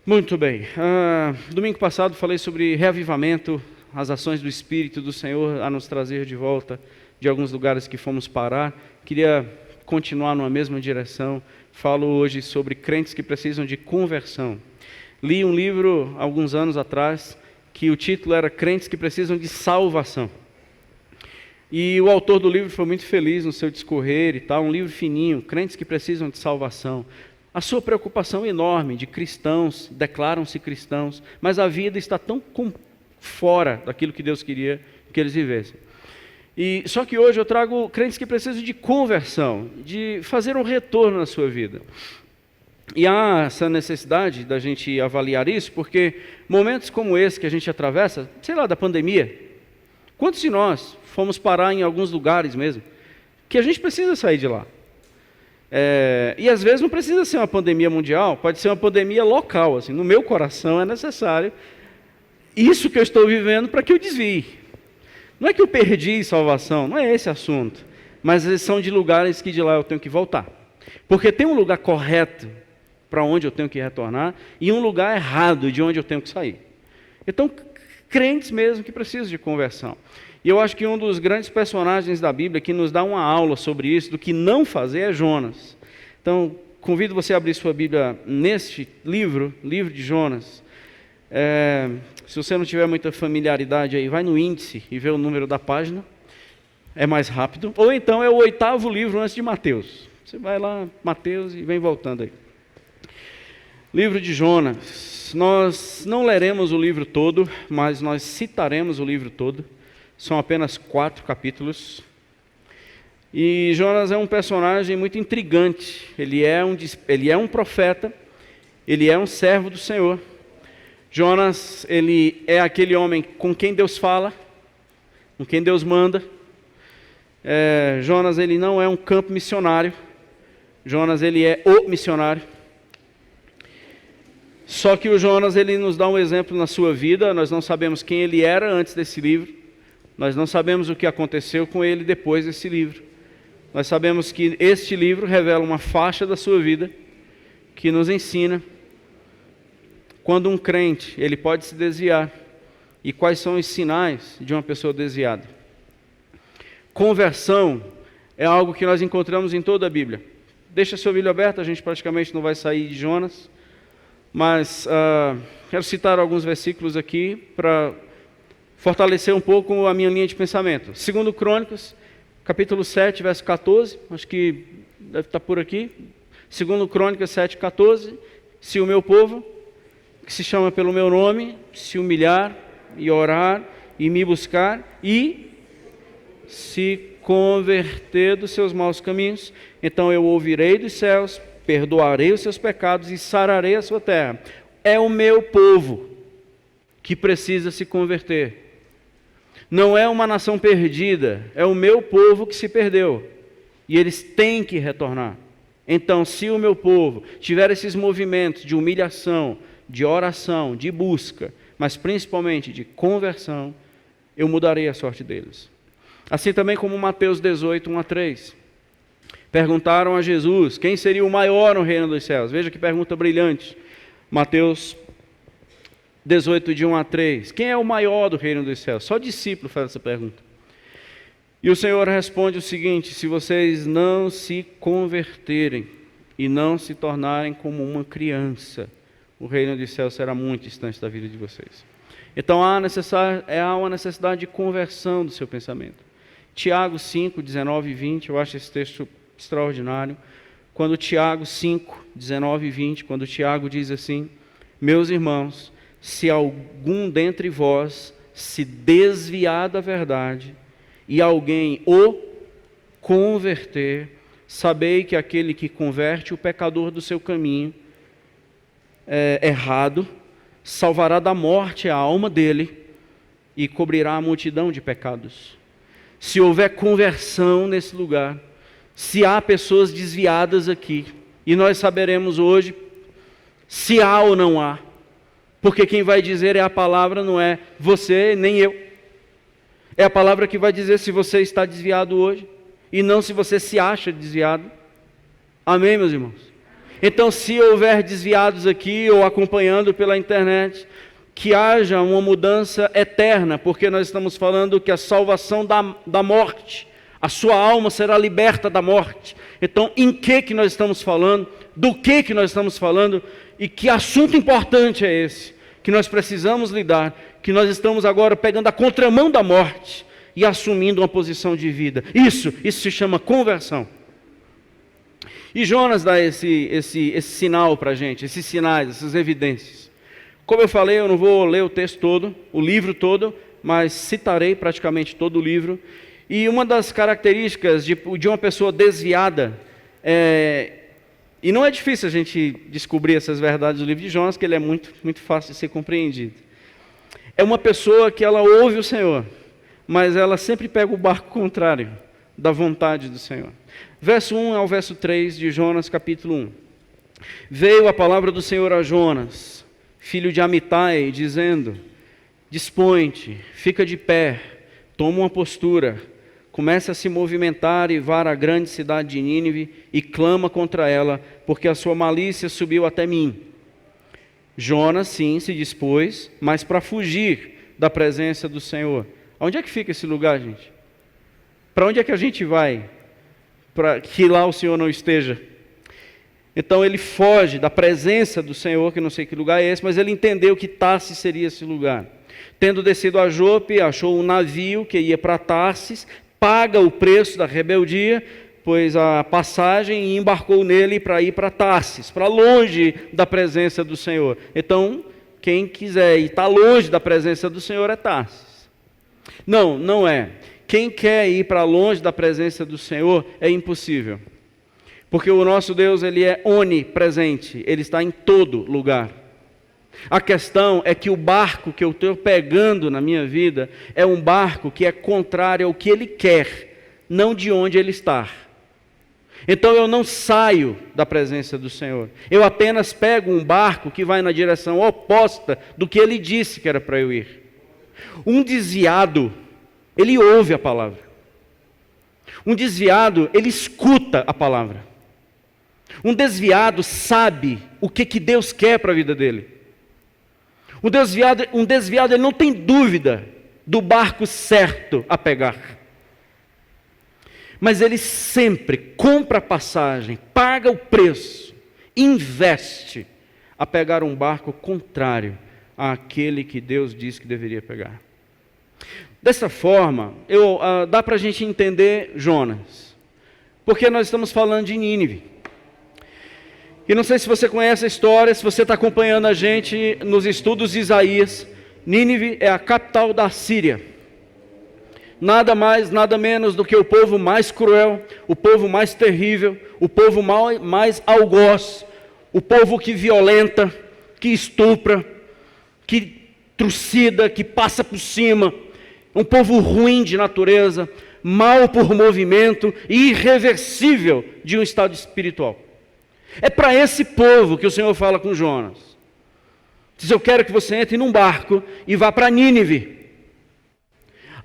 Muito bem. Domingo passado falei sobre reavivamento, as ações do Espírito do Senhor a nos trazer de volta de alguns lugares que fomos parar. Queria continuar numa mesma direção. Falo hoje sobre crentes que precisam de conversão. Li um livro alguns anos atrás que o título era Crentes que Precisam de Salvação. E o autor do livro foi muito feliz no seu discorrer e tal, um livro fininho, Crentes que Precisam de Salvação. A sua preocupação enorme de cristãos, declaram-se cristãos, mas a vida está tão fora daquilo que Deus queria que eles vivessem. Só que hoje eu trago crentes que precisam de conversão, de fazer um retorno na sua vida. E há essa necessidade da gente avaliar isso, porque momentos como esse que a gente atravessa, sei lá, da pandemia, quantos de nós fomos parar em alguns lugares mesmo, que a gente precisa sair de lá? E às vezes não precisa ser uma pandemia mundial, pode ser uma pandemia local. Assim, no meu coração é necessário isso que eu estou vivendo para que eu desvie. Não é que eu perdi salvação, não é esse assunto, mas são de lugares que de lá eu tenho que voltar. Porque tem um lugar correto para onde eu tenho que retornar e um lugar errado de onde eu tenho que sair. Então, crentes mesmo que precisam de conversão. E eu acho que um dos grandes personagens da Bíblia que nos dá uma aula sobre isso, do que não fazer, é Jonas. Então, convido você a abrir sua Bíblia neste livro de Jonas. Se você não tiver muita familiaridade aí, vai no índice e vê o número da página, é mais rápido. Ou então é o 8º livro antes de Mateus. Você vai lá, Mateus, e vem voltando aí. Livro de Jonas. Nós não leremos o livro todo, mas nós citaremos o livro todo. São apenas 4 capítulos. E Jonas é um personagem muito intrigante. Ele é um profeta, ele é um servo do Senhor. Jonas, ele é aquele homem com quem Deus fala, com quem Deus manda. Jonas, ele não é um campo missionário. Jonas, ele é o missionário. Só que o Jonas, ele nos dá um exemplo na sua vida. Nós não sabemos quem ele era antes desse livro. Nós não sabemos o que aconteceu com ele depois desse livro. Nós sabemos que este livro revela uma faixa da sua vida que nos ensina quando um crente ele pode se desviar e quais são os sinais de uma pessoa desviada. Conversão é algo que nós encontramos em toda a Bíblia. Deixa a sua Bíblia aberta, a gente praticamente não vai sair de Jonas, mas quero citar alguns versículos aqui para fortalecer um pouco a minha linha de pensamento. 2 Crônicas, capítulo 7, verso 14, acho que deve estar por aqui. 2 Crônicas 7, 14, se o meu povo, que se chama pelo meu nome, se humilhar e orar e me buscar e se converter dos seus maus caminhos, então eu ouvirei dos céus, perdoarei os seus pecados e sararei a sua terra. É o meu povo que precisa se converter. Não é uma nação perdida, é o meu povo que se perdeu. E eles têm que retornar. Então, se o meu povo tiver esses movimentos de humilhação, de oração, de busca, mas principalmente de conversão, eu mudarei a sorte deles. Assim também como Mateus 18, 1-3. Perguntaram a Jesus, quem seria o maior no reino dos céus? Veja que pergunta brilhante. Mateus 18, de 1-3. Quem é o maior do reino dos céus? Só discípulo faz essa pergunta. E o Senhor responde o seguinte: se vocês não se converterem e não se tornarem como uma criança, o reino dos céus será muito distante da vida de vocês. Então há uma necessidade de conversão do seu pensamento. Tiago 5, 19 e 20, eu acho esse texto extraordinário. Quando Tiago 5, 19 e 20, quando Tiago diz assim: meus irmãos, se algum dentre vós se desviar da verdade e alguém o converter, sabei que aquele que converte o pecador do seu caminho errado, salvará da morte a alma dele e cobrirá a multidão de pecados. Se houver conversão nesse lugar, se há pessoas desviadas aqui, e nós saberemos hoje se há ou não há, porque quem vai dizer é a palavra, não é você nem eu. É a palavra que vai dizer se você está desviado hoje, e não se você se acha desviado. Amém, meus irmãos? Então, se houver desviados aqui ou acompanhando pela internet, que haja uma mudança eterna, porque nós estamos falando que a salvação da morte, a sua alma será liberta da morte. Então, em que nós estamos falando? Do que nós estamos falando? E que assunto importante é esse? Que nós precisamos lidar, que nós estamos agora pegando a contramão da morte e assumindo uma posição de vida. Isso se chama conversão. E Jonas dá esse sinal para a gente, esses sinais, essas evidências. Como eu falei, eu não vou ler o texto todo, o livro todo, mas citarei praticamente todo o livro. E uma das características de uma pessoa desviada, e não é difícil a gente descobrir essas verdades do livro de Jonas, que ele é muito, muito fácil de ser compreendido. É uma pessoa que ela ouve o Senhor, mas ela sempre pega o barco contrário da vontade do Senhor. Verso 1 ao verso 3 de Jonas, capítulo 1. Veio a palavra do Senhor a Jonas, filho de Amitai, dizendo: dispõe-te, fica de pé, toma uma postura, começa a se movimentar e vá à grande cidade de Nínive e clama contra ela, porque a sua malícia subiu até mim. Jonas, sim, se dispôs, mas para fugir da presença do Senhor. Onde é que fica esse lugar, gente? Para onde é que a gente vai? Para que lá o Senhor não esteja. Então ele foge da presença do Senhor, que não sei que lugar é esse, mas ele entendeu que Tarsis seria esse lugar. Tendo descido a Jope, achou um navio que ia para Tarsis, paga o preço da rebeldia, pois a passagem, e embarcou nele para ir para Tarsis, para longe da presença do Senhor. Então, quem quiser e está longe da presença do Senhor é Tarsis. Não é. Quem quer ir para longe da presença do Senhor é impossível. Porque o nosso Deus, ele é onipresente, ele está em todo lugar. A questão é que o barco que eu estou pegando na minha vida é um barco que é contrário ao que ele quer, não de onde ele está. Então eu não saio da presença do Senhor. Eu apenas pego um barco que vai na direção oposta do que ele disse que era para eu ir. Um desviado, ele ouve a palavra. Um desviado, ele escuta a palavra. Um desviado sabe o que Deus quer para a vida dele. Um desviado, ele não tem dúvida do barco certo a pegar. Mas ele sempre compra a passagem, paga o preço, investe a pegar um barco contrário àquele que Deus disse que deveria pegar. Dessa forma, dá para a gente entender Jonas, porque nós estamos falando de Nínive. E não sei se você conhece a história, se você está acompanhando a gente nos estudos de Isaías. Nínive é a capital da Síria. Nada mais, nada menos do que o povo mais cruel, o povo mais terrível, o povo mais algoz, o povo que violenta, que estupra, que trucida, que passa por cima. Um povo ruim de natureza, mau por movimento e irreversível de um estado espiritual. É para esse povo que o Senhor fala com Jonas. Diz: eu quero que você entre num barco e vá para Nínive.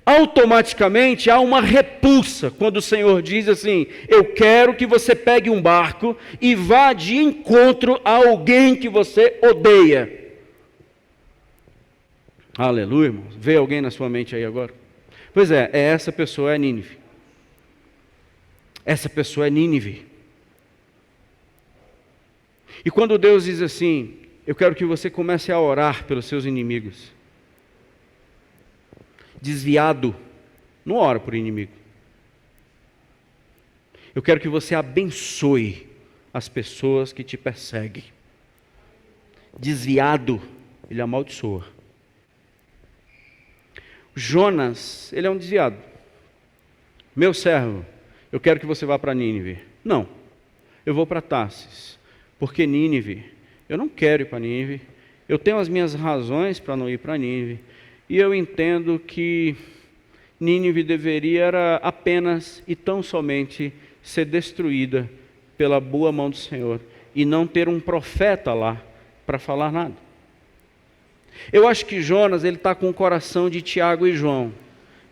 Automaticamente há uma repulsa quando o Senhor diz assim: eu quero que você pegue um barco e vá de encontro a alguém que você odeia. Aleluia, irmãos. Vê alguém na sua mente aí agora? Pois é, essa pessoa é Nínive. Essa pessoa é Nínive. E quando Deus diz assim: eu quero que você comece a orar pelos seus inimigos. Desviado, não ora por inimigo. Eu quero que você abençoe as pessoas que te perseguem. Desviado, ele amaldiçoa. Jonas, ele é um desviado. Meu servo, eu quero que você vá para Nínive. Não, eu vou para Tarsis. Porque Nínive, eu não quero ir para Nínive, eu tenho as minhas razões para não ir para Nínive, e eu entendo que Nínive deveria era apenas e tão somente ser destruída pela boa mão do Senhor, e não ter um profeta lá para falar nada. Eu acho que Jonas, ele está com o coração de Tiago e João,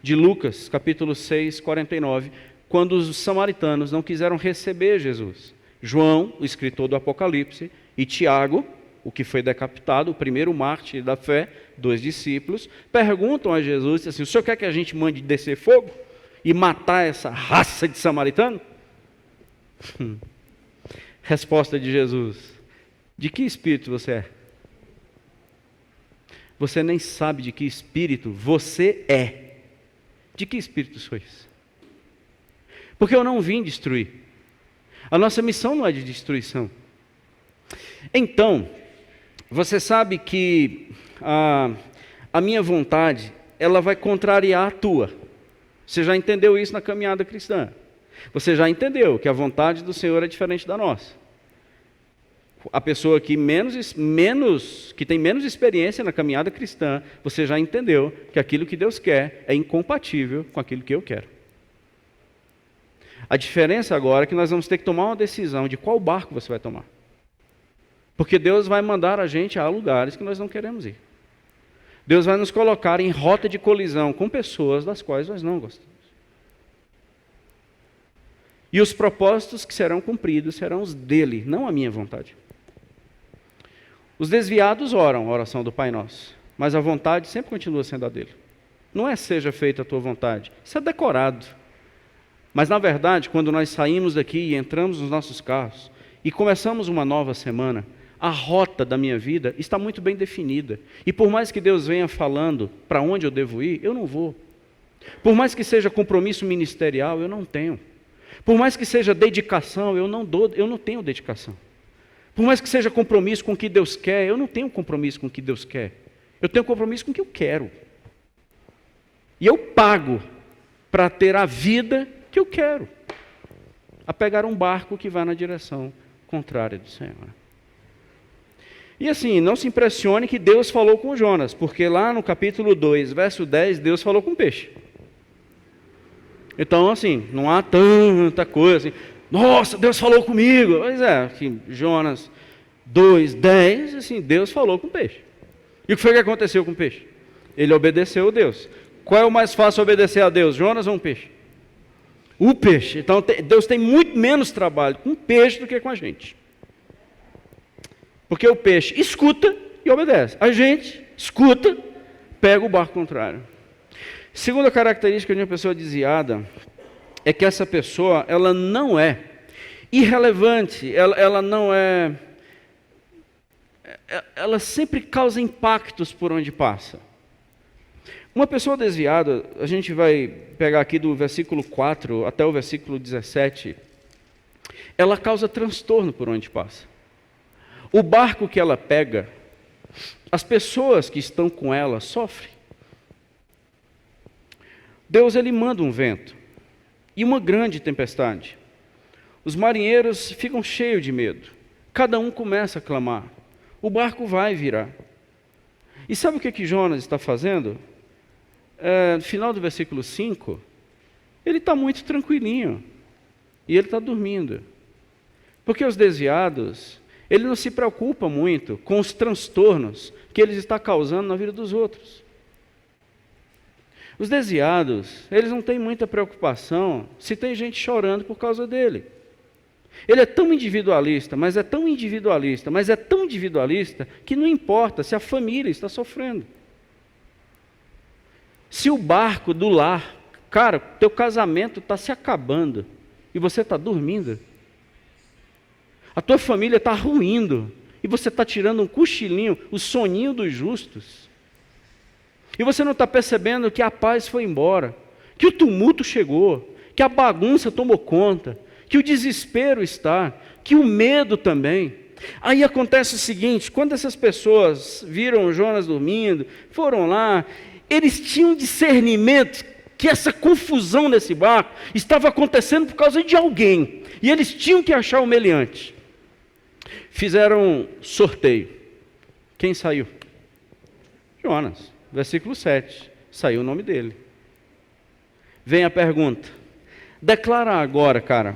de Lucas, capítulo 6, 49, quando os samaritanos não quiseram receber Jesus. João, o escritor do Apocalipse, e Tiago, o que foi decapitado, o primeiro mártir da fé, 2 discípulos, perguntam a Jesus assim: o senhor quer que a gente mande descer fogo e matar essa raça de samaritano? Resposta de Jesus: de que espírito você é? Você nem sabe de que espírito você é. De que espírito sois? Porque eu não vim destruir. A nossa missão não é de destruição. Então, você sabe que a minha vontade, ela vai contrariar a tua. Você já entendeu isso na caminhada cristã. Você já entendeu que a vontade do Senhor é diferente da nossa. A pessoa que que tem menos experiência na caminhada cristã, você já entendeu que aquilo que Deus quer é incompatível com aquilo que eu quero. A diferença agora é que nós vamos ter que tomar uma decisão de qual barco você vai tomar. Porque Deus vai mandar a gente a lugares que nós não queremos ir. Deus vai nos colocar em rota de colisão com pessoas das quais nós não gostamos. E os propósitos que serão cumpridos serão os dele, não a minha vontade. Os desviados oram a oração do Pai Nosso, mas a vontade sempre continua sendo a dele. Não é seja feita a tua vontade, isso é decorado. Mas na verdade, quando nós saímos daqui e entramos nos nossos carros e começamos uma nova semana, a rota da minha vida está muito bem definida. E por mais que Deus venha falando para onde eu devo ir, eu não vou. Por mais que seja compromisso ministerial, eu não tenho. Por mais que seja dedicação, eu não tenho dedicação. Por mais que seja compromisso com o que Deus quer, eu não tenho compromisso com o que Deus quer. Eu tenho compromisso com o que eu quero. E eu pago para ter a vida que eu quero. A pegar um barco que vai na direção contrária do Senhor. E assim, não se impressione que Deus falou com Jonas, porque lá no capítulo 2, verso 10, Deus falou com o peixe. Então, assim, não há tanta coisa assim, nossa, Deus falou comigo. Pois é, assim, Jonas 2, 10, assim, Deus falou com o peixe. E o que foi que aconteceu com o peixe? Ele obedeceu a Deus. Qual é o mais fácil obedecer a Deus, Jonas ou um peixe? O peixe. Então, Deus tem muito menos trabalho com o peixe do que com a gente. Porque o peixe escuta e obedece. A gente escuta, pega o barco contrário. Segunda característica de uma pessoa desviada é que essa pessoa, ela não é irrelevante, ela não é... Ela sempre causa impactos por onde passa. Uma pessoa desviada, a gente vai pegar aqui do versículo 4 até o versículo 17, ela causa transtorno por onde passa. O barco que ela pega, as pessoas que estão com ela sofrem. Deus, ele manda um vento e uma grande tempestade. Os marinheiros ficam cheios de medo. Cada um começa a clamar. O barco vai virar. E sabe o que Jonas está fazendo? No final do versículo 5, ele está muito tranquilinho. E ele está dormindo. Porque os desviados, ele não se preocupa muito com os transtornos que ele está causando na vida dos outros. Os desviados, eles não têm muita preocupação se tem gente chorando por causa dele. Ele é tão individualista, mas é tão individualista, que não importa se a família está sofrendo. Se o barco do lar, cara, teu casamento está se acabando e você está dormindo. A tua família está ruindo e você está tirando um cochilinho, o soninho dos justos. E você não está percebendo que a paz foi embora, que o tumulto chegou, que a bagunça tomou conta, que o desespero está, que o medo também. Aí acontece o seguinte, quando essas pessoas viram Jonas dormindo, foram lá, eles tinham discernimento que essa confusão nesse barco estava acontecendo por causa de alguém, e eles tinham que achar o meliante. Fizeram um sorteio. Quem saiu? Jonas. Versículo 7, saiu o nome dele. Vem a pergunta, declara agora, cara,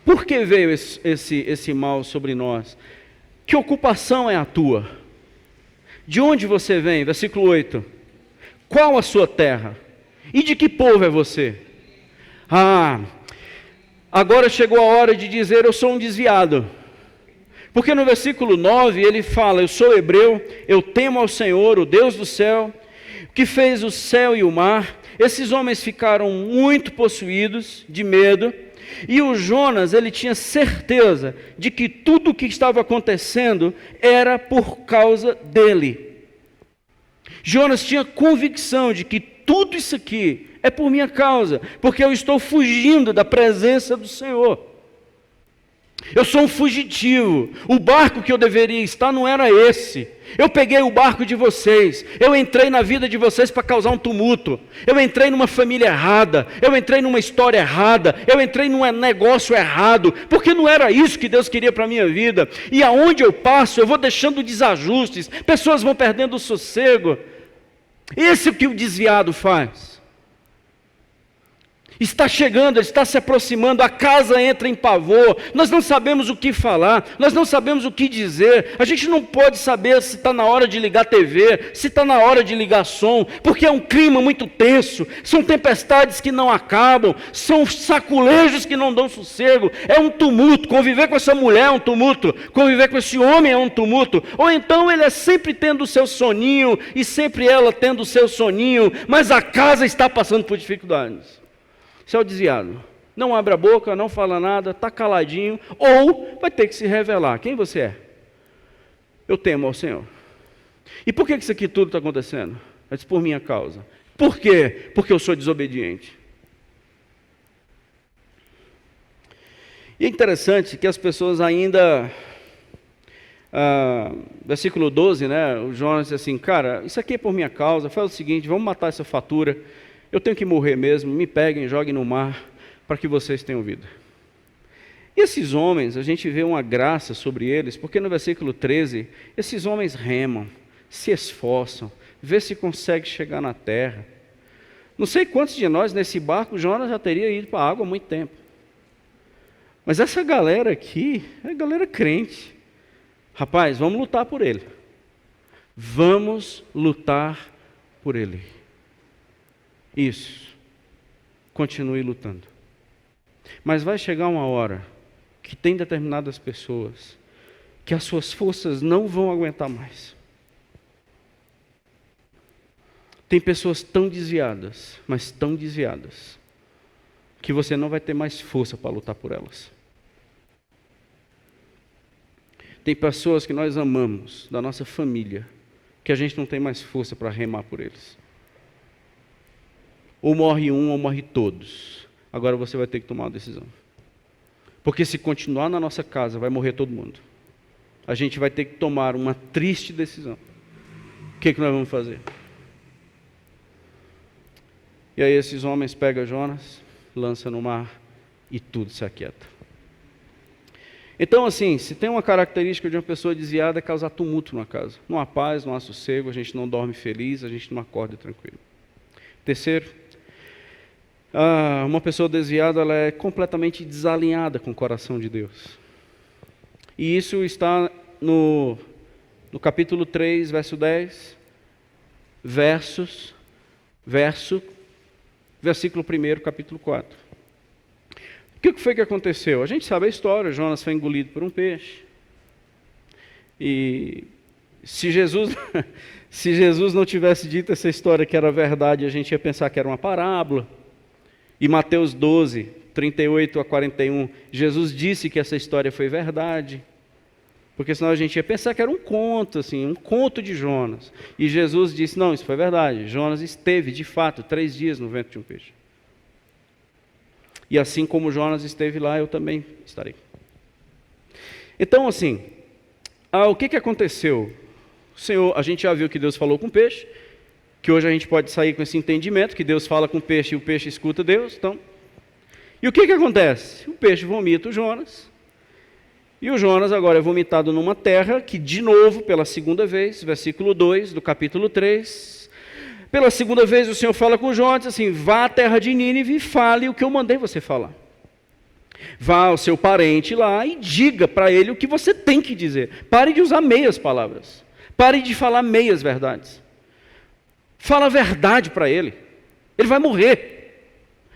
por que veio esse mal sobre nós? Que ocupação é a tua? De onde você vem? Versículo 8, qual a sua terra? E de que povo é você? agora chegou a hora de dizer: eu sou um desviado. Porque no versículo 9 ele fala: eu sou hebreu, eu temo ao Senhor, o Deus do céu, que fez o céu e o mar. Esses homens ficaram muito possuídos de medo, e o Jonas, ele tinha certeza de que tudo o que estava acontecendo era por causa dele. Jonas tinha convicção de que tudo isso aqui é por minha causa, porque eu estou fugindo da presença do Senhor. Eu sou um fugitivo. O barco que eu deveria estar não era esse. Eu peguei o barco de vocês. Eu entrei na vida de vocês para causar um tumulto. Eu entrei numa família errada. Eu entrei numa história errada. Eu entrei num negócio errado. Porque não era isso que Deus queria para a minha vida. E aonde eu passo, eu vou deixando desajustes. Pessoas vão perdendo o sossego. Esse é o que o desviado faz. Está chegando, está se aproximando, a casa entra em pavor, nós não sabemos o que falar, nós não sabemos o que dizer, a gente não pode saber se está na hora de ligar a TV, se está na hora de ligar som, porque é um clima muito tenso, são tempestades que não acabam, são saculejos que não dão sossego, é um tumulto. Conviver com essa mulher é um tumulto, conviver com esse homem é um tumulto, ou então ele é sempre tendo o seu soninho, e sempre ela tendo o seu soninho, mas a casa está passando por dificuldades. Isso é o desviado. Não abre a boca, não fala nada, está caladinho, ou vai ter que se revelar. Quem você é? Eu temo ao Senhor. E por que isso aqui tudo está acontecendo? Mas por minha causa. Por quê? Porque eu sou desobediente. E é interessante que as pessoas ainda... versículo 12, né? O Jonas diz assim: cara, isso aqui é por minha causa, faz o seguinte, vamos matar essa fatura. Eu tenho que morrer mesmo, me peguem, joguem no mar, para que vocês tenham vida. E esses homens, a gente vê uma graça sobre eles, porque no versículo 13, esses homens remam, se esforçam, vê se consegue chegar na terra. Não sei quantos de nós nesse barco, Jonas já teria ido para a água há muito tempo. Mas essa galera aqui, é galera crente. Rapaz, vamos lutar por ele. Vamos lutar por ele. Isso, continue lutando. Mas vai chegar uma hora que tem determinadas pessoas que as suas forças não vão aguentar mais. Tem pessoas tão desviadas, mas tão desviadas, que você não vai ter mais força para lutar por elas. Tem pessoas que nós amamos, da nossa família, que a gente não tem mais força para remar por eles. Ou morre um, ou morre todos. Agora você vai ter que tomar uma decisão. Porque se continuar na nossa casa, vai morrer todo mundo. A gente vai ter que tomar uma triste decisão. O que nós vamos fazer? E aí esses homens pegam Jonas, lançam no mar e tudo se aquieta. Então assim, se tem uma característica de uma pessoa desviada, é causar tumulto na casa. Não há paz, não há sossego, a gente não dorme feliz, a gente não acorda tranquilo. Terceiro, uma pessoa desviada, ela é completamente desalinhada com o coração de Deus. E isso está no capítulo 3, verso 10, versículo 1, capítulo 4. O que foi que aconteceu? A gente sabe a história, Jonas foi engolido por um peixe. E se Jesus não tivesse dito essa história que era verdade, a gente ia pensar que era uma parábola. E Mateus 12, 38 a 41, Jesus disse que essa história foi verdade. Porque senão a gente ia pensar que era um conto, assim, um conto de Jonas. E Jesus disse: não, isso foi verdade. Jonas esteve, de fato, 3 dias no ventre de um peixe. E assim como Jonas esteve lá, eu também estarei. Então, assim, o que aconteceu? O Senhor, a gente já viu que Deus falou com o peixe, que hoje a gente pode sair com esse entendimento, que Deus fala com o peixe e o peixe escuta Deus. Então, e o que acontece? O peixe vomita o Jonas, e o Jonas agora é vomitado numa terra que, de novo, pela segunda vez, versículo 2 do capítulo 3, pela segunda vez o Senhor fala com Jonas assim: vá à terra de Nínive e fale o que eu mandei você falar. Vá ao seu parente lá e diga para ele o que você tem que dizer. Pare de usar meias palavras, pare de falar meias verdades. Fala a verdade para ele. Ele vai morrer.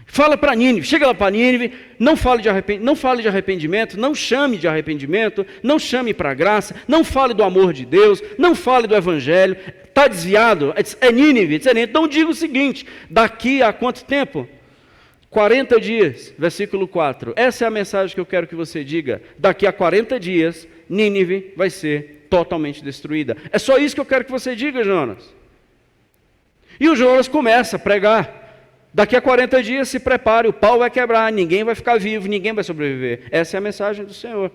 Fala para Nínive, chega lá para Nínive, não fale de arrependimento, não chame de arrependimento, não chame para a graça, não fale do amor de Deus, não fale do Evangelho, está desviado, é Nínive, então diga o seguinte, daqui a quanto tempo? 40 dias, versículo 4, essa é a mensagem que eu quero que você diga, daqui a 40 dias, Nínive vai ser totalmente destruída, é só isso que eu quero que você diga, Jonas. E o Jonas começa a pregar, daqui a 40 dias se prepare, o pau vai quebrar, ninguém vai ficar vivo, ninguém vai sobreviver. Essa é a mensagem do Senhor.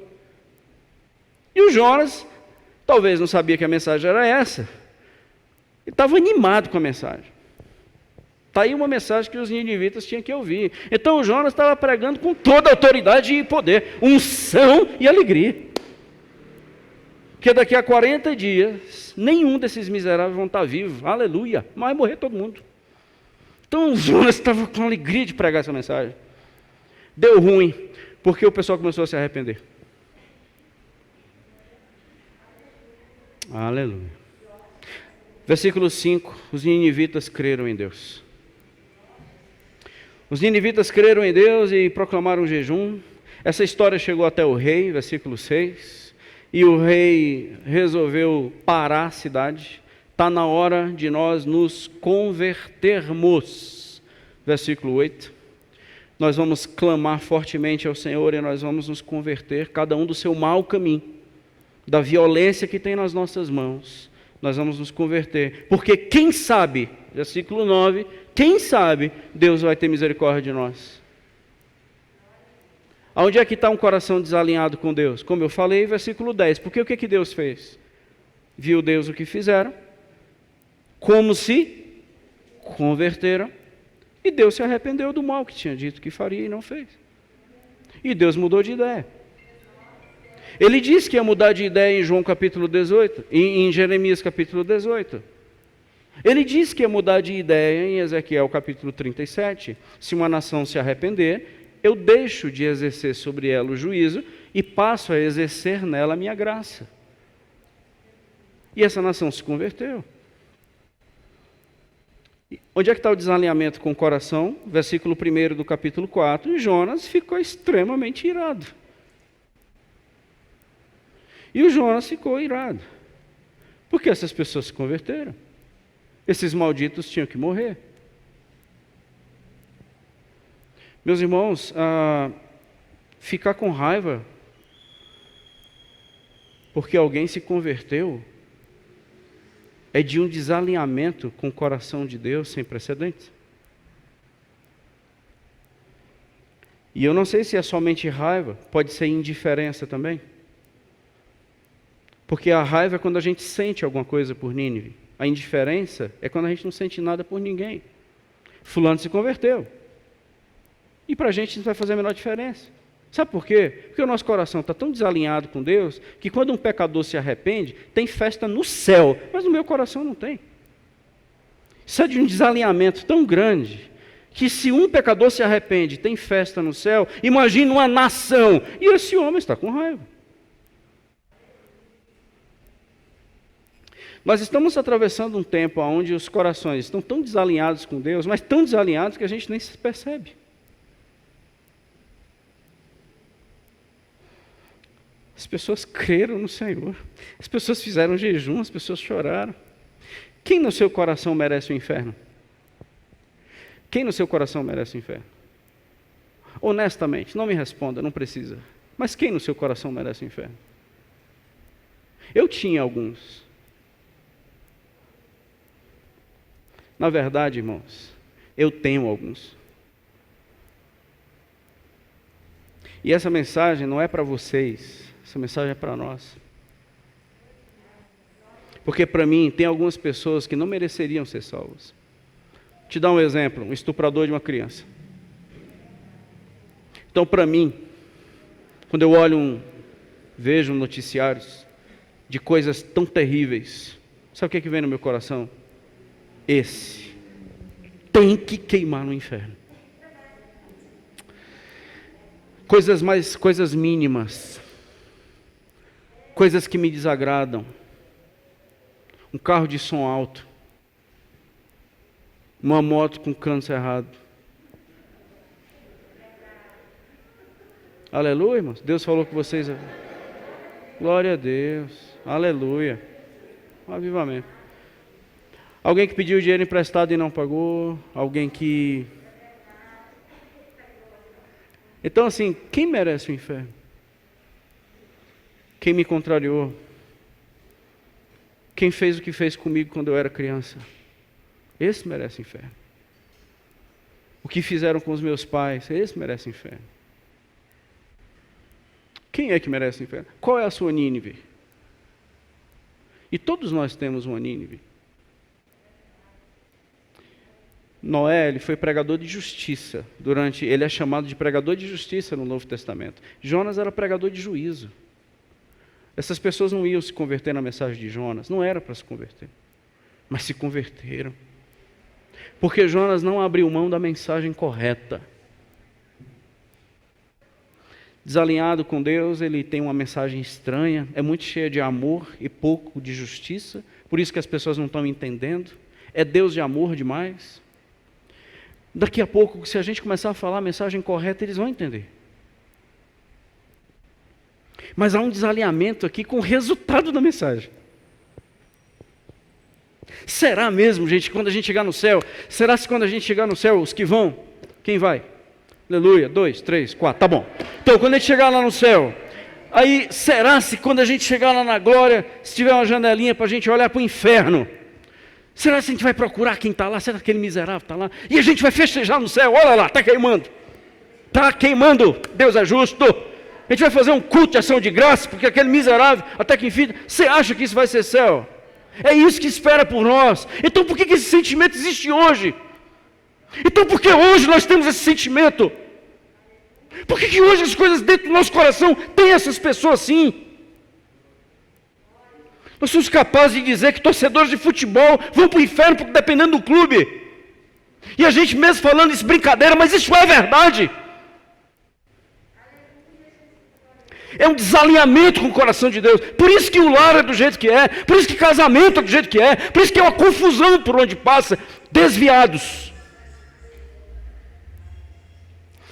E o Jonas, talvez não sabia que a mensagem era essa. Ele estava animado com a mensagem. Está aí uma mensagem que os ninivitas tinham que ouvir. Então o Jonas estava pregando com toda a autoridade e poder, unção e alegria. Porque daqui a 40 dias, nenhum desses miseráveis vão estar vivos. Aleluia, mas vai morrer todo mundo. Então o Jonas estava com alegria de pregar essa mensagem. Deu ruim, porque o pessoal começou a se arrepender. Aleluia. Versículo 5, os ninivitas creram em Deus. Os ninivitas creram em Deus e proclamaram jejum. Essa história chegou até o rei, versículo 6. E o rei resolveu parar a cidade. Está na hora de nós nos convertermos. Versículo 8. Nós vamos clamar fortemente ao Senhor e nós vamos nos converter, cada um do seu mau caminho, da violência que tem nas nossas mãos. Nós vamos nos converter, porque quem sabe, versículo 9, quem sabe Deus vai ter misericórdia de nós. Aonde é que está um coração desalinhado com Deus? Como eu falei, versículo 10, porque o que Deus fez? Viu Deus o que fizeram, como se converteram, e Deus se arrependeu do mal que tinha dito que faria e não fez. E Deus mudou de ideia. Ele disse que ia mudar de ideia em João capítulo 18, em Jeremias capítulo 18. Ele disse que ia mudar de ideia em Ezequiel capítulo 37. Se uma nação se arrepender, eu deixo de exercer sobre ela o juízo e passo a exercer nela a minha graça. E essa nação se converteu. Onde é que está o desalinhamento com o coração? Versículo 1 do capítulo 4, e Jonas ficou extremamente irado. E o Jonas ficou irado. Porque essas pessoas se converteram. Esses malditos tinham que morrer. Meus irmãos, ficar com raiva porque alguém se converteu é de um desalinhamento com o coração de Deus sem precedentes. E eu não sei se é somente raiva, pode ser indiferença também. Porque a raiva é quando a gente sente alguma coisa por Nínive. A indiferença é quando a gente não sente nada por ninguém. Fulano se converteu. E para a gente não vai fazer a menor diferença. Sabe por quê? Porque o nosso coração está tão desalinhado com Deus, que quando um pecador se arrepende, tem festa no céu, mas no meu coração não tem. Isso é de um desalinhamento tão grande, que se um pecador se arrepende, tem festa no céu, imagine uma nação, e esse homem está com raiva. Nós estamos atravessando um tempo onde os corações estão tão desalinhados com Deus, mas tão desalinhados que a gente nem se percebe. As pessoas creram no Senhor, as pessoas fizeram jejum, as pessoas choraram. Quem no seu coração merece o inferno? Quem no seu coração merece o inferno? Honestamente, não me responda, não precisa. Mas quem no seu coração merece o inferno? Eu tinha alguns. Na verdade, irmãos, eu tenho alguns. E essa mensagem não é para vocês, essa mensagem é para nós. Porque para mim, tem algumas pessoas que não mereceriam ser salvas. Vou te dar um exemplo, um estuprador de uma criança. Então, para mim, quando eu vejo noticiários de coisas tão terríveis, sabe o que vem no meu coração? Esse tem que queimar no inferno. Coisas mínimas, coisas que me desagradam, um carro de som alto, uma moto com cano cerrado, Aleluia, irmãos. Deus falou com vocês. Glória a Deus. Aleluia. Avivamento. Alguém que pediu dinheiro emprestado e não pagou. Alguém que... Então assim, quem merece o inferno? Quem me contrariou? Quem fez o que fez comigo quando eu era criança? Esse merece o inferno. O que fizeram com os meus pais? Esse merece o inferno. Quem é que merece o inferno? Qual é a sua Nínive? E todos nós temos uma Nínive. Noé, ele foi pregador de justiça. Ele é chamado de pregador de justiça no Novo Testamento. Jonas era pregador de juízo. Essas pessoas não iam se converter na mensagem de Jonas. Não era para se converter. Mas se converteram. Porque Jonas não abriu mão da mensagem correta. Desalinhado com Deus, ele tem uma mensagem estranha. É muito cheia de amor e pouco de justiça. Por isso que as pessoas não estão entendendo. É Deus de amor demais. Daqui a pouco, se a gente começar a falar a mensagem correta, eles vão entender. Mas há um desalinhamento aqui com o resultado da mensagem. Será mesmo, gente, quando a gente chegar no céu? Será que quando a gente chegar no céu, os que vão? Quem vai? Aleluia, 2, 3, 4, tá bom. Então, quando a gente chegar lá no céu, aí, será se quando a gente chegar lá na glória, se tiver uma janelinha para a gente olhar para o inferno, será que a gente vai procurar quem está lá? Será que aquele miserável está lá? E a gente vai festejar no céu, olha lá, está queimando. Está queimando, Deus é justo. A gente vai fazer um culto de ação de graça, porque aquele miserável, até que enfim, você acha que isso vai ser céu? É isso que espera por nós. Então por que esse sentimento existe hoje? Então por que hoje nós temos esse sentimento? Por que hoje as coisas dentro do nosso coração têm essas pessoas assim? Nós somos capazes de dizer que torcedores de futebol vão para o inferno dependendo do clube. E a gente mesmo falando isso brincadeira, mas isso é verdade. É um desalinhamento com o coração de Deus. Por isso que o lar é do jeito que é. Por isso que casamento é do jeito que é. Por isso que é uma confusão por onde passa. Desviados.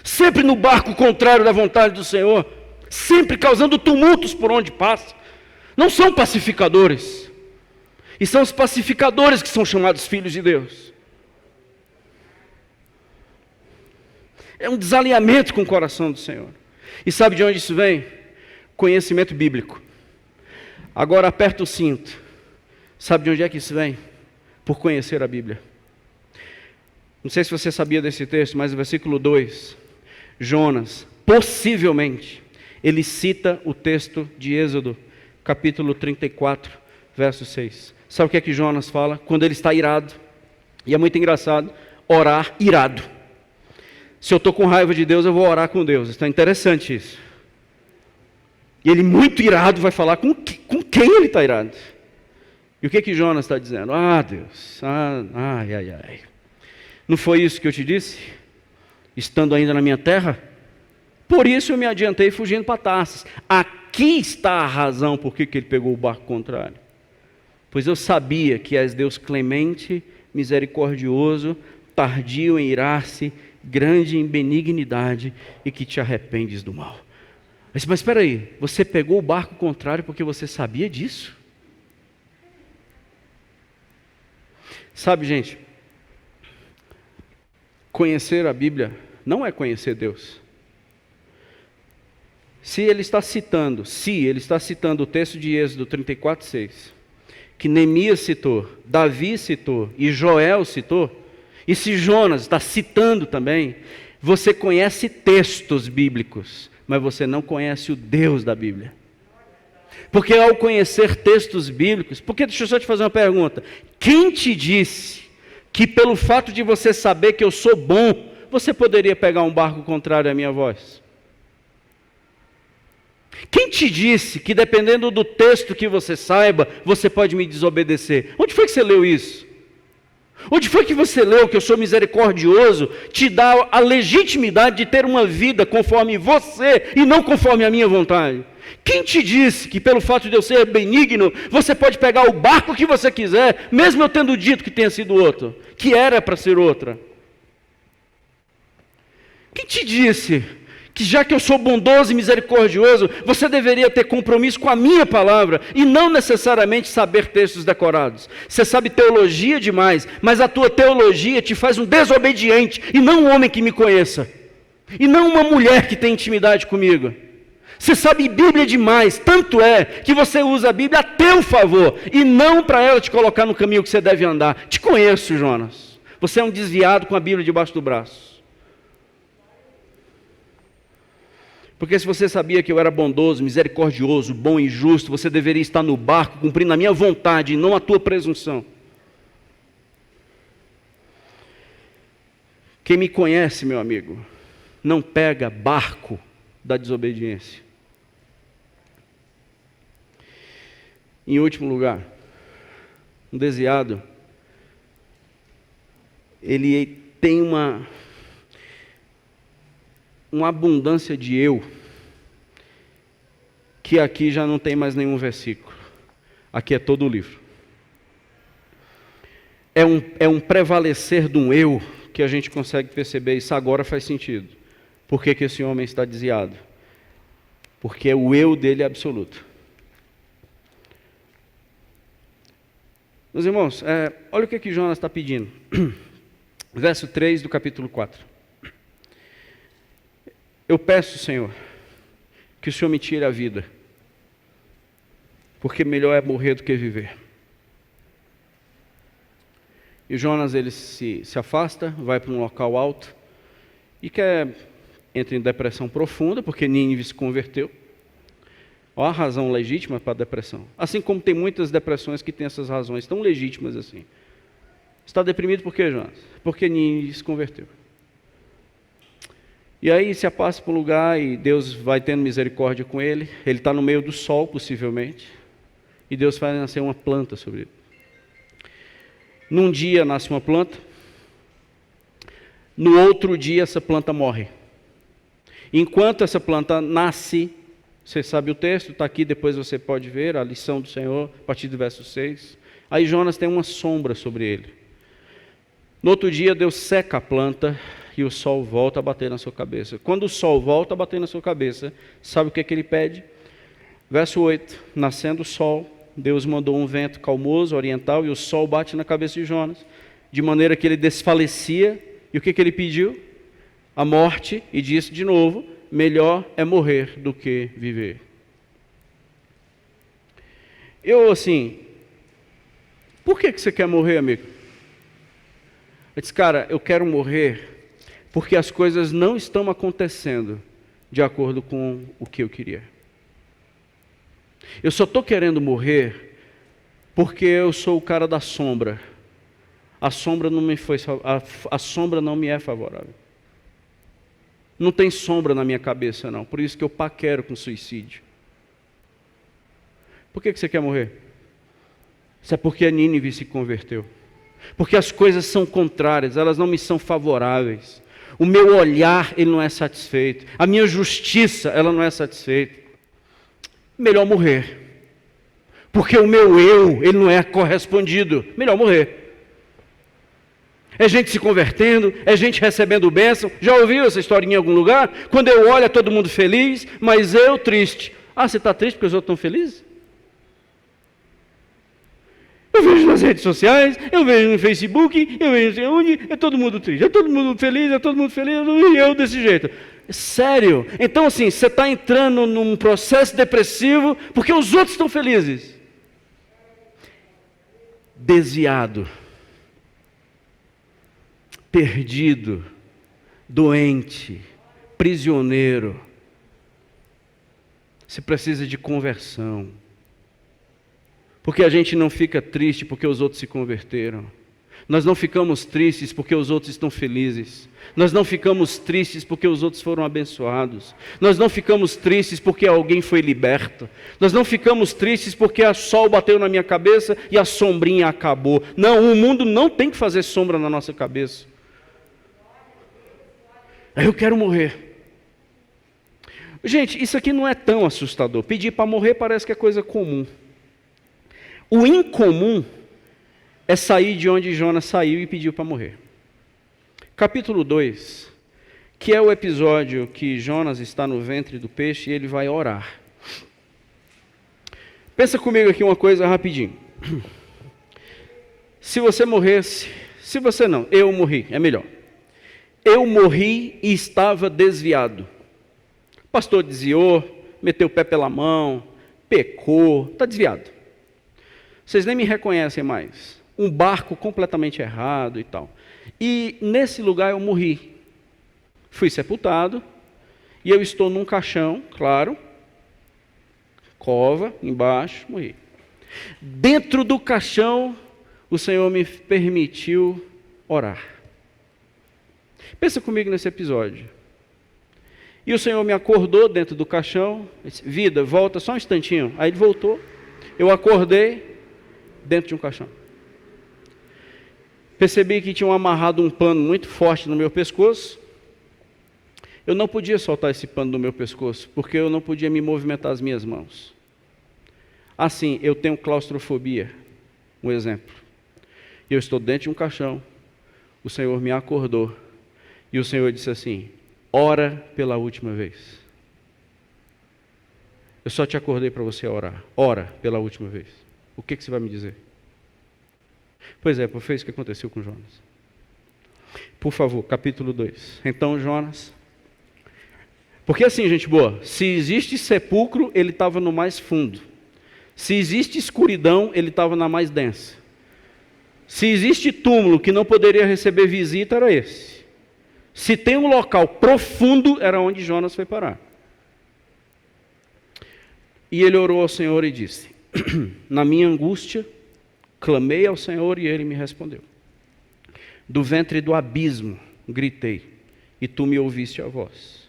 Sempre no barco contrário da vontade do Senhor. Sempre causando tumultos por onde passa. Não são pacificadores. E são os pacificadores que são chamados filhos de Deus. É um desalinhamento com o coração do Senhor. E sabe de onde isso vem? Conhecimento bíblico. Agora aperta o cinto. Sabe de onde é que isso vem? Por conhecer a Bíblia. Não sei se você sabia desse texto, mas no versículo 2, Jonas, possivelmente, ele cita o texto de Êxodo, capítulo 34, verso 6. Sabe o que é que Jonas fala? Quando ele está irado, e é muito engraçado, orar irado. Se eu estou com raiva de Deus, eu vou orar com Deus. Está interessante isso. E ele muito irado vai falar com quem ele está irado. E o que que Jonas está dizendo? Ah, Deus, ai. Não foi isso que eu te disse? Estando ainda na minha terra? Por isso eu me adiantei fugindo para Tarsis. Aqui está a razão por que ele pegou o barco contrário. Pois eu sabia que és Deus clemente, misericordioso, tardio em irar-se, grande em benignidade e que te arrependes do mal. Mas espera aí, você pegou o barco contrário porque você sabia disso? Sabe, gente, conhecer a Bíblia não é conhecer Deus. Se ele está citando o texto de Êxodo 34:6, que Neemias citou, Davi citou e Joel citou, e se Jonas está citando também, você conhece textos bíblicos, mas você não conhece o Deus da Bíblia. Porque ao conhecer textos bíblicos, deixa eu só te fazer uma pergunta, quem te disse que pelo fato de você saber que eu sou bom, você poderia pegar um barco contrário à minha voz? Quem te disse que dependendo do texto que você saiba, você pode me desobedecer? Onde foi que você leu isso? Onde foi que você leu que eu sou misericordioso, te dá a legitimidade de ter uma vida conforme você e não conforme a minha vontade? Quem te disse que pelo fato de eu ser benigno, você pode pegar o barco que você quiser, mesmo eu tendo dito que tenha sido outro, que era para ser outra? Quem te disse Que já que eu sou bondoso e misericordioso, você deveria ter compromisso com a minha palavra e não necessariamente saber textos decorados. Você sabe teologia demais, mas a tua teologia te faz um desobediente e não um homem que me conheça. E não uma mulher que tem intimidade comigo. Você sabe Bíblia demais, tanto é que você usa a Bíblia a teu favor e não para ela te colocar no caminho que você deve andar. Te conheço, Jonas. Você é um desviado com a Bíblia debaixo do braço. Porque se você sabia que eu era bondoso, misericordioso, bom e justo, você deveria estar no barco cumprindo a minha vontade e não a tua presunção. Quem me conhece, meu amigo, não pega barco da desobediência. Em último lugar, um desviado, ele tem uma abundância de eu, que aqui já não tem mais nenhum versículo. Aqui é todo o livro. É um prevalecer de um eu que a gente consegue perceber, isso agora faz sentido. Por que esse homem está desviado? Porque o eu dele é absoluto. Meus irmãos, olha o que Jonas está pedindo. Verso 3 do capítulo 4. Eu peço, Senhor, que o Senhor me tire a vida, porque melhor é morrer do que viver. E Jonas, ele se afasta, vai para um local alto, e entra em depressão profunda, porque Nínive se converteu. Olha a razão legítima para a depressão. Assim como tem muitas depressões que têm essas razões tão legítimas assim. Está deprimido por quê, Jonas? Porque Nínive se converteu. E aí se passa para um lugar e Deus vai tendo misericórdia com ele. Ele está no meio do sol, possivelmente. E Deus faz nascer uma planta sobre ele. Num dia nasce uma planta. No outro dia essa planta morre. Enquanto essa planta nasce, você sabe o texto, está aqui, depois você pode ver a lição do Senhor, a partir do verso 6. Aí Jonas tem uma sombra sobre ele. No outro dia Deus seca a planta e o sol volta a bater na sua cabeça. Quando o sol volta a bater na sua cabeça, sabe o que ele pede? Verso 8, nascendo o sol, Deus mandou um vento calmoso, oriental, e o sol bate na cabeça de Jonas, de maneira que ele desfalecia. E o que ele pediu? A morte, e disse de novo, melhor é morrer do que viver. Por que você quer morrer, amigo? Eu disse, cara, eu quero morrer porque as coisas não estão acontecendo de acordo com o que eu queria. Eu só estou querendo morrer porque eu sou o cara da sombra. A sombra não me é favorável. Não tem sombra na minha cabeça, não. Por isso que eu paquero com suicídio. Por que você quer morrer? Isso é porque a Nínive se converteu. Porque as coisas são contrárias, elas não me são favoráveis. O meu olhar, ele não é satisfeito. A minha justiça, ela não é satisfeita. Melhor morrer. Porque o meu eu, ele não é correspondido. Melhor morrer. É gente se convertendo, é gente recebendo bênção. Já ouviu essa historinha em algum lugar? Quando eu olho, é todo mundo feliz, mas eu triste. Ah, você está triste porque os outros estão felizes? Eu vejo nas redes sociais, eu vejo no Facebook, eu vejo não sei onde, é todo mundo triste, é todo mundo feliz, e eu desse jeito. Sério? Então assim, você está entrando num processo depressivo porque os outros estão felizes. Desviado. Perdido. Doente. Prisioneiro. Você precisa de conversão. Porque a gente não fica triste porque os outros se converteram. Nós não ficamos tristes porque os outros estão felizes. Nós não ficamos tristes porque os outros foram abençoados. Nós não ficamos tristes porque alguém foi liberto. Nós não ficamos tristes porque o sol bateu na minha cabeça e a sombrinha acabou. Não, o mundo não tem que fazer sombra na nossa cabeça. Eu quero morrer. Gente, isso aqui não é tão assustador. Pedir para morrer parece que é coisa comum. O incomum é sair de onde Jonas saiu e pediu para morrer. Capítulo 2, que é o episódio que Jonas está no ventre do peixe e ele vai orar. Pensa comigo aqui uma coisa rapidinho. Se você morresse, se você não, eu morri, é melhor. Eu morri e estava desviado. O pastor desviou, meteu o pé pela mão, pecou, está desviado. Vocês nem me reconhecem mais. Um barco completamente errado e tal. E nesse lugar eu morri. Fui sepultado e eu estou num caixão, claro, cova, embaixo, morri. Dentro do caixão, o Senhor me permitiu orar. Pensa comigo nesse episódio. E o Senhor me acordou dentro do caixão, disse, vida, volta só um instantinho. Aí ele voltou, eu acordei dentro de um caixão. Percebi que tinham amarrado um pano muito forte no meu pescoço. Eu não podia soltar esse pano do meu pescoço, porque eu não podia me movimentar as minhas mãos. Assim, eu tenho claustrofobia, um exemplo. Eu estou dentro de um caixão, o Senhor me acordou, e o Senhor disse assim, ora pela última vez. Eu só te acordei para você orar, ora pela última vez. O que você vai me dizer? Pois é, foi isso que aconteceu com Jonas. Por favor, capítulo 2. Então Jonas... Porque assim, gente boa, se existe sepulcro, ele estava no mais fundo. Se existe escuridão, ele estava na mais densa. Se existe túmulo que não poderia receber visita, era esse. Se tem um local profundo, era onde Jonas foi parar. E ele orou ao Senhor e disse, na minha angústia, clamei ao Senhor e ele me respondeu. Do ventre do abismo, gritei, e tu me ouviste a voz.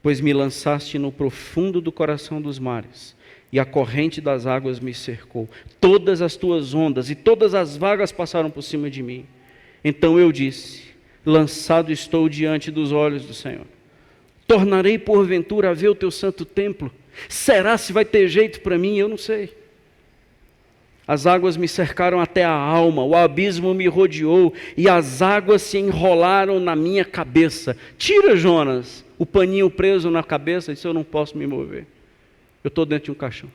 Pois me lançaste no profundo do coração dos mares, e a corrente das águas me cercou. Todas as tuas ondas e todas as vagas passaram por cima de mim. Então eu disse, lançado estou diante dos olhos do Senhor. Tornarei porventura a ver o teu santo templo? Será se vai ter jeito para mim? Eu não sei. As águas me cercaram até a alma, o abismo me rodeou, e as águas se enrolaram na minha cabeça. Tira, Jonas, o paninho preso na cabeça, disse, eu não posso me mover. Eu estou dentro de um caixão.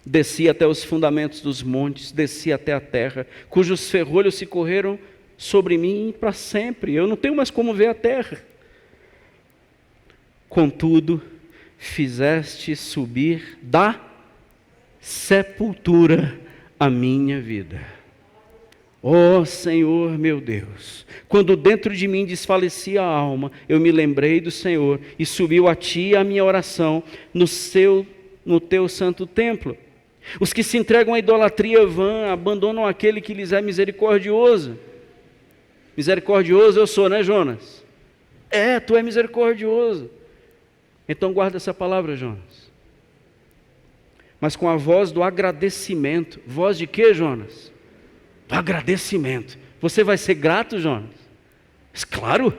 Desci até os fundamentos dos montes, desci até a terra, cujos ferrolhos se correram sobre mim para sempre. Eu não tenho mais como ver a terra. Contudo, fizeste subir da sepultura a minha vida. Ó Senhor meu Deus, quando dentro de mim desfalecia a alma, eu me lembrei do Senhor e subiu a ti a minha oração no teu santo templo. Os que se entregam à idolatria vã, abandonam aquele que lhes é misericordioso. Misericordioso eu sou, né, Jonas? É, tu é misericordioso. Então guarda essa palavra, Jonas. Mas com a voz do agradecimento. Voz de quê, Jonas? Do agradecimento. Você vai ser grato, Jonas? Mas, claro.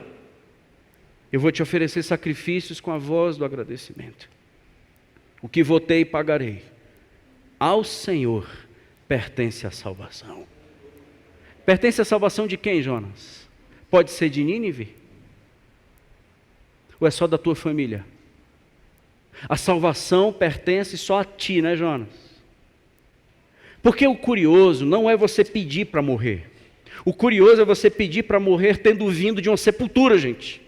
Eu vou te oferecer sacrifícios com a voz do agradecimento. O que votei, pagarei. Ao Senhor pertence a salvação. Pertence a salvação de quem, Jonas? Pode ser de Nínive? Ou é só da tua família? A salvação pertence só a ti, né, Jonas? Porque o curioso não é você pedir para morrer. O curioso é você pedir para morrer tendo vindo de uma sepultura, gente.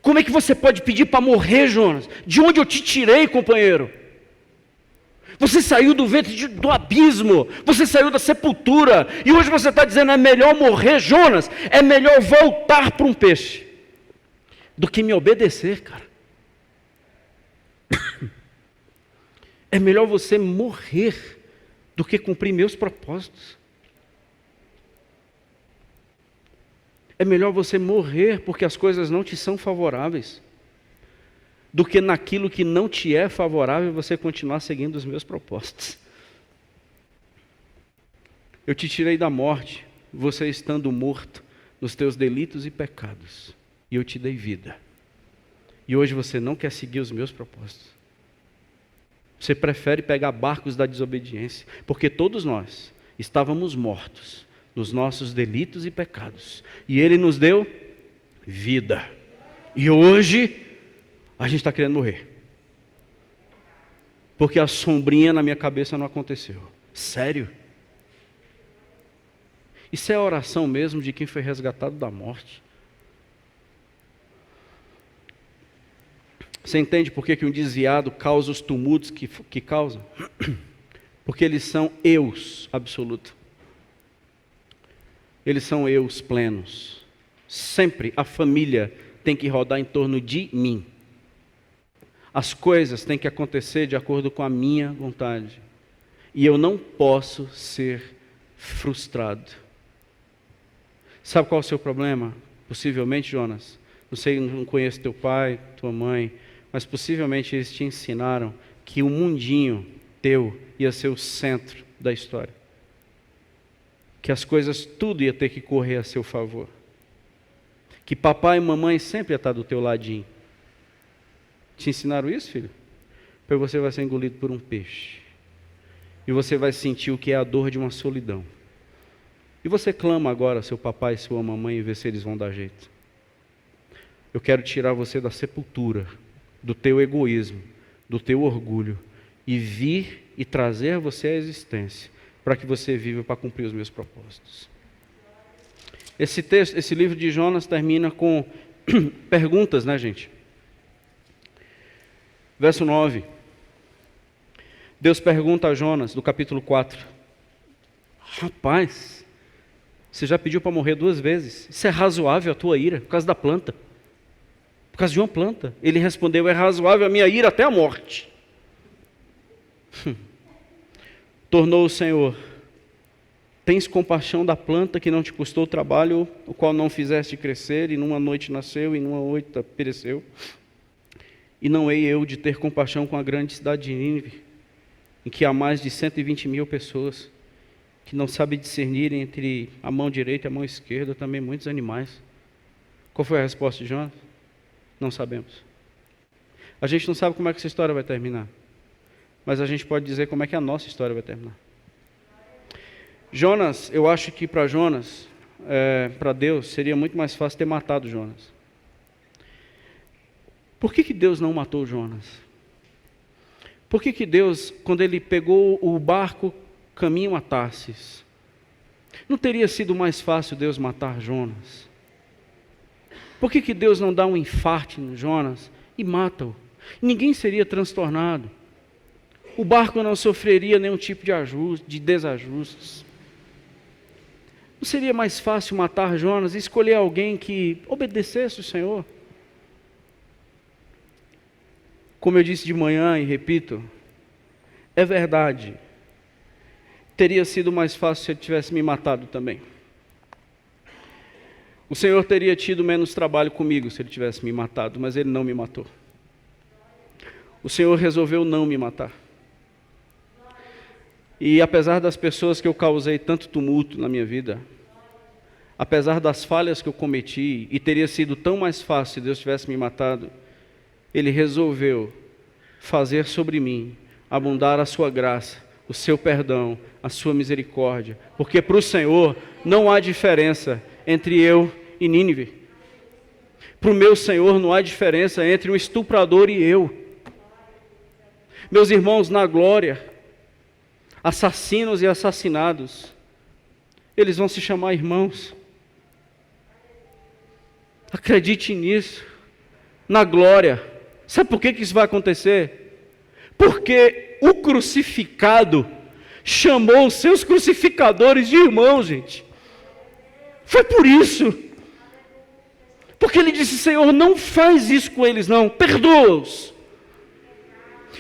Como é que você pode pedir para morrer, Jonas? De onde eu te tirei, companheiro? Você saiu do ventre do abismo, você saiu da sepultura, e hoje você está dizendo, é melhor morrer, Jonas, é melhor voltar para um peixe, do que me obedecer, cara. É melhor você morrer do que cumprir meus propósitos. É melhor você morrer porque as coisas não te são favoráveis, do que naquilo que não te é favorável você continuar seguindo os meus propósitos. Eu te tirei da morte, você estando morto nos teus delitos e pecados, e eu te dei vida. E hoje você não quer seguir os meus propósitos. Você prefere pegar barcos da desobediência, porque todos nós estávamos mortos dos nossos delitos e pecados. E Ele nos deu vida. E hoje, a gente está querendo morrer. Porque a sombrinha na minha cabeça não aconteceu. Sério? Isso é a oração mesmo de quem foi resgatado da morte. Você entende por que um desviado causa os tumultos que causa? Porque eles são eus absoluto. Eles são eus plenos. Sempre a família tem que rodar em torno de mim. As coisas têm que acontecer de acordo com a minha vontade. E eu não posso ser frustrado. Sabe qual é o seu problema? Possivelmente, Jonas, não conheço teu pai, tua mãe, mas possivelmente eles te ensinaram que o mundinho teu ia ser o centro da história. Que as coisas, tudo ia ter que correr a seu favor. Que papai e mamãe sempre ia estar do teu ladinho. Te ensinaram isso, filho? Pois você vai ser engolido por um peixe. E você vai sentir o que é a dor de uma solidão. E você clama agora seu papai e sua mamãe e vê se eles vão dar jeito. Eu quero tirar você da sepultura, do teu egoísmo, do teu orgulho, e vir e trazer você à existência, para que você viva para cumprir os meus propósitos. Esse livro de Jonas termina com perguntas, né, gente? Verso 9. Deus pergunta a Jonas, do capítulo 4. Rapaz, você já pediu para morrer 2 vezes? Isso é razoável a tua ira, por causa da planta? Por causa de uma planta? Ele respondeu, é razoável a minha ira até a morte. Tornou o Senhor, tens compaixão da planta que não te custou trabalho, o qual não fizeste crescer, e numa noite nasceu, e numa noite pereceu. E não hei eu de ter compaixão com a grande cidade de Nínive, em que há mais de 120.000 pessoas, que não sabem discernir entre a mão direita e a mão esquerda, também muitos animais. Qual foi a resposta de Jonas? Não sabemos. A gente não sabe como é que essa história vai terminar, mas a gente pode dizer como é que a nossa história vai terminar. Jonas, eu acho que para Jonas, para Deus, seria muito mais fácil ter matado Jonas. Por que Deus não matou Jonas? Por que Deus, quando ele pegou o barco caminho a Tarsis, não teria sido mais fácil Deus matar Jonas? Por que Deus não dá um infarte no Jonas e mata-o? Ninguém seria transtornado. O barco não sofreria nenhum tipo de desajustes. Não seria mais fácil matar Jonas e escolher alguém que obedecesse o Senhor? Como eu disse de manhã e repito, é verdade. Teria sido mais fácil se ele tivesse me matado também. O Senhor teria tido menos trabalho comigo se ele tivesse me matado, mas ele não me matou. O Senhor resolveu não me matar. E apesar das pessoas que eu causei tanto tumulto na minha vida, apesar das falhas que eu cometi, e teria sido tão mais fácil se Deus tivesse me matado, Ele resolveu fazer sobre mim abundar a sua graça, o seu perdão, a sua misericórdia, porque para o Senhor não há diferença entre eu e Nínive. Para o meu Senhor não há diferença entre um estuprador e eu. Meus irmãos, na glória, assassinos e assassinados, eles vão se chamar irmãos. Acredite nisso. Na glória. Sabe por que isso vai acontecer? Porque o crucificado chamou os seus crucificadores de irmãos, gente. Foi por isso. Porque ele disse, Senhor, não faz isso com eles não, perdoa-os.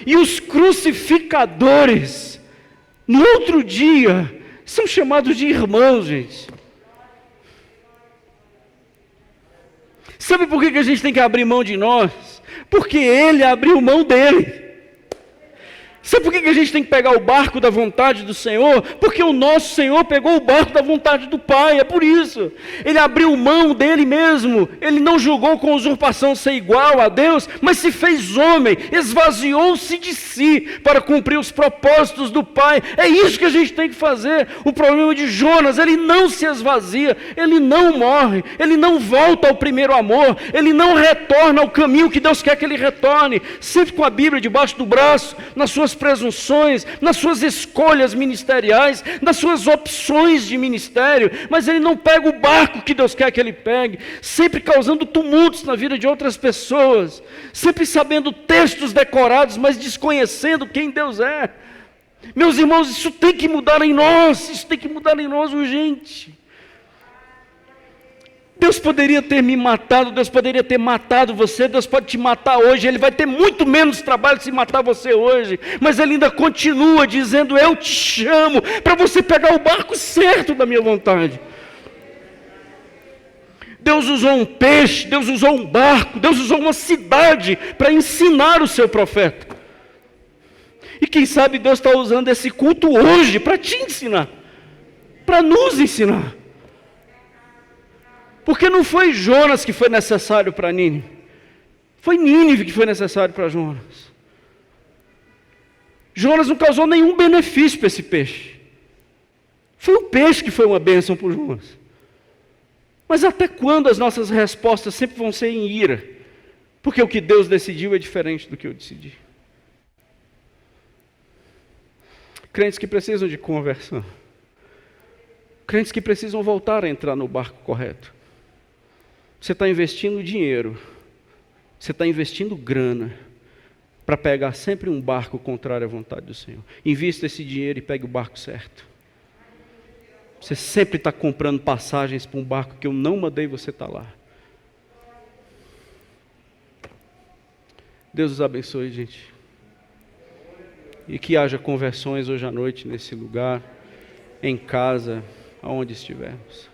E os crucificadores, no outro dia, são chamados de irmãos, gente. Sabe por que a gente tem que abrir mão de nós? Porque ele abriu mão dele. Sabe por que a gente tem que pegar o barco da vontade do Senhor? Porque o nosso Senhor pegou o barco da vontade do Pai, é por isso. Ele abriu mão dele mesmo, ele não julgou com usurpação ser igual a Deus, mas se fez homem, esvaziou-se de si para cumprir os propósitos do Pai. É isso que a gente tem que fazer. O problema de Jonas, ele não se esvazia, ele não morre, ele não volta ao primeiro amor, ele não retorna ao caminho que Deus quer que ele retorne, sempre com a Bíblia debaixo do braço, nas suas presunções, nas suas escolhas ministeriais, nas suas opções de ministério, mas ele não pega o barco que Deus quer que ele pegue, sempre causando tumultos na vida de outras pessoas, sempre sabendo textos decorados, mas desconhecendo quem Deus é. Meus irmãos, isso tem que mudar em nós, isso tem que mudar em nós urgente. Deus poderia ter me matado, Deus poderia ter matado você, Deus pode te matar hoje, Ele vai ter muito menos trabalho se matar você hoje, mas Ele ainda continua dizendo, eu te chamo, para você pegar o barco certo da minha vontade. Deus usou um peixe, Deus usou um barco, Deus usou uma cidade para ensinar o seu profeta. E quem sabe Deus está usando esse culto hoje para te ensinar, para nos ensinar. Porque não foi Jonas que foi necessário para Nínive. Foi Nínive que foi necessário para Jonas. Jonas não causou nenhum benefício para esse peixe. Foi o peixe que foi uma bênção para Jonas. Mas até quando as nossas respostas sempre vão ser em ira? Porque o que Deus decidiu é diferente do que eu decidi. Crentes que precisam de conversão. Crentes que precisam voltar a entrar no barco correto. Você está investindo dinheiro, você está investindo grana, para pegar sempre um barco contrário à vontade do Senhor. Invista esse dinheiro e pegue o barco certo. Você sempre está comprando passagens para um barco que eu não mandei você estar lá. Deus os abençoe, gente. E que haja conversões hoje à noite nesse lugar, em casa, aonde estivermos.